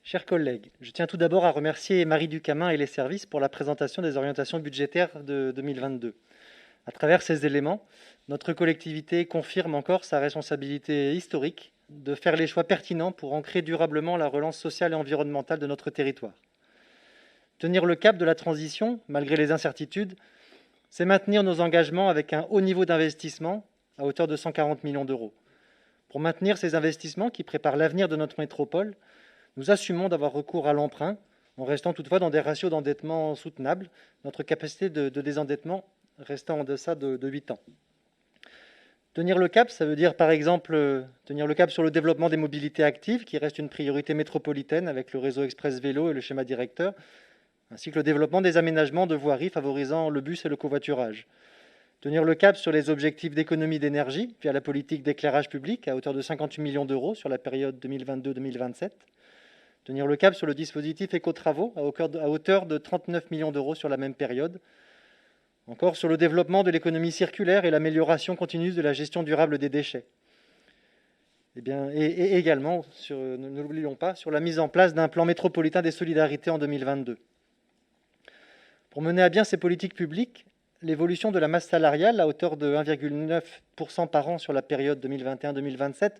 Chers collègues, je tiens tout d'abord à remercier Marie Ducamin et les services pour la présentation des orientations budgétaires de 2022. À travers ces éléments, notre collectivité confirme encore sa responsabilité historique de faire les choix pertinents pour ancrer durablement la relance sociale et environnementale de notre territoire. Tenir le cap de la transition, malgré les incertitudes, c'est maintenir nos engagements avec un haut niveau d'investissement à hauteur de 140 millions d'euros. Pour maintenir ces investissements qui préparent l'avenir de notre métropole, nous assumons d'avoir recours à l'emprunt, en restant toutefois dans des ratios d'endettement soutenables, notre capacité de désendettement restant en deçà de 8 ans. Tenir le cap, ça veut dire par exemple tenir le cap sur le développement des mobilités actives, qui reste une priorité métropolitaine avec le réseau express vélo et le schéma directeur, ainsi que le développement des aménagements de voiries favorisant le bus et le covoiturage. Tenir le cap sur les objectifs d'économie d'énergie via la politique d'éclairage public à hauteur de 58 millions d'euros sur la période 2022-2027. Tenir le cap sur le dispositif éco-travaux à hauteur de 39 millions d'euros sur la même période. Encore sur le développement de l'économie circulaire et l'amélioration continue de la gestion durable des déchets. Et également, ne l'oublions pas, sur la mise en place d'un plan métropolitain des solidarités en 2022. Pour mener à bien ces politiques publiques, l'évolution de la masse salariale à hauteur de 1,9% par an sur la période 2021-2027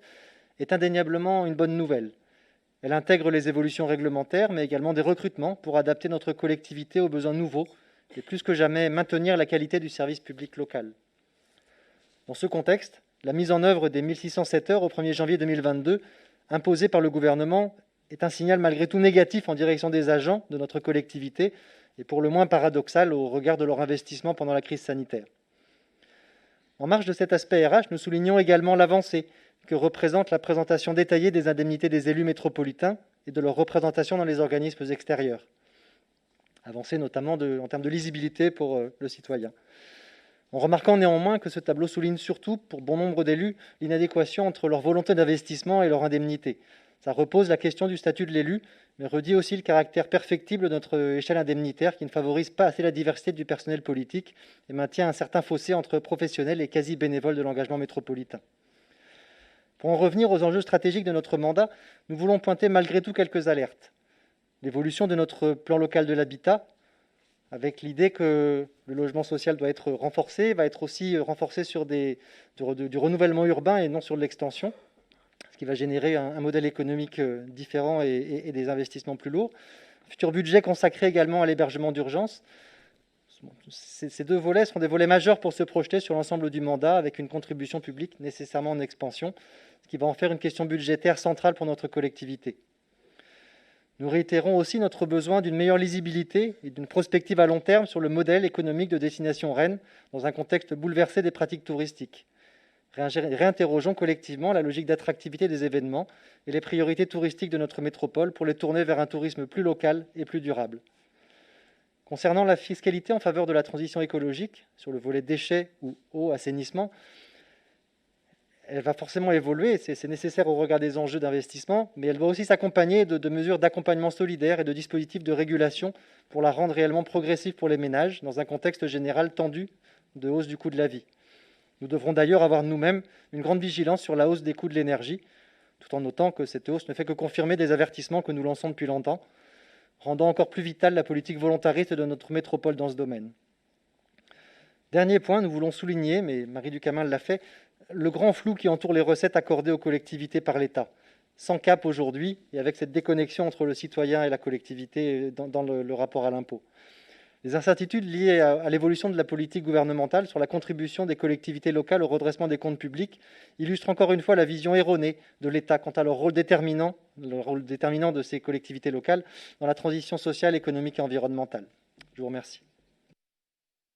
est indéniablement une bonne nouvelle. Elle intègre les évolutions réglementaires, mais également des recrutements pour adapter notre collectivité aux besoins nouveaux et plus que jamais maintenir la qualité du service public local. Dans ce contexte, la mise en œuvre des 1607 heures au 1er janvier 2022, imposée par le gouvernement, est un signal malgré tout négatif en direction des agents de notre collectivité et pour le moins paradoxal au regard de leur investissement pendant la crise sanitaire. En marge de cet aspect RH, nous soulignons également l'avancée que représente la présentation détaillée des indemnités des élus métropolitains et de leur représentation dans les organismes extérieurs. Avancée notamment en termes de lisibilité pour le citoyen. En remarquant néanmoins que ce tableau souligne surtout, pour bon nombre d'élus, l'inadéquation entre leur volonté d'investissement et leur indemnité. Ça repose la question du statut de l'élu, mais redit aussi le caractère perfectible de notre échelle indemnitaire qui ne favorise pas assez la diversité du personnel politique et maintient un certain fossé entre professionnels et quasi-bénévoles de l'engagement métropolitain. Pour en revenir aux enjeux stratégiques de notre mandat, nous voulons pointer malgré tout quelques alertes. L'évolution de notre plan local de l'habitat, avec l'idée que le logement social doit être renforcé, va être aussi renforcé sur du renouvellement urbain et non sur de l'extension, ce qui va générer un modèle économique différent et des investissements plus lourds. Futur budget consacré également à l'hébergement d'urgence. Ces deux volets seront des volets majeurs pour se projeter sur l'ensemble du mandat, avec une contribution publique nécessairement en expansion, ce qui va en faire une question budgétaire centrale pour notre collectivité. Nous réitérons aussi notre besoin d'une meilleure lisibilité et d'une prospective à long terme sur le modèle économique de Destination Rennes dans un contexte bouleversé des pratiques touristiques. Réinterrogeons collectivement la logique d'attractivité des événements et les priorités touristiques de notre métropole pour les tourner vers un tourisme plus local et plus durable. Concernant la fiscalité en faveur de la transition écologique, sur le volet déchets ou eau, assainissement, elle va forcément évoluer, c'est nécessaire au regard des enjeux d'investissement, mais elle va aussi s'accompagner de mesures d'accompagnement solidaire et de dispositifs de régulation pour la rendre réellement progressive pour les ménages, dans un contexte général tendu de hausse du coût de la vie. Nous devrons d'ailleurs avoir nous-mêmes une grande vigilance sur la hausse des coûts de l'énergie, tout en notant que cette hausse ne fait que confirmer des avertissements que nous lançons depuis longtemps, rendant encore plus vitale la politique volontariste de notre métropole dans ce domaine. Dernier point, nous voulons souligner, mais Marie Ducamin l'a fait, le grand flou qui entoure les recettes accordées aux collectivités par l'État. Sans cap aujourd'hui, et avec cette déconnexion entre le citoyen et la collectivité dans le rapport à l'impôt. Les incertitudes liées à l'évolution de la politique gouvernementale sur la contribution des collectivités locales au redressement des comptes publics illustrent encore une fois la vision erronée de l'État quant à le rôle déterminant de ces collectivités locales dans la transition sociale, économique et environnementale. Je vous remercie.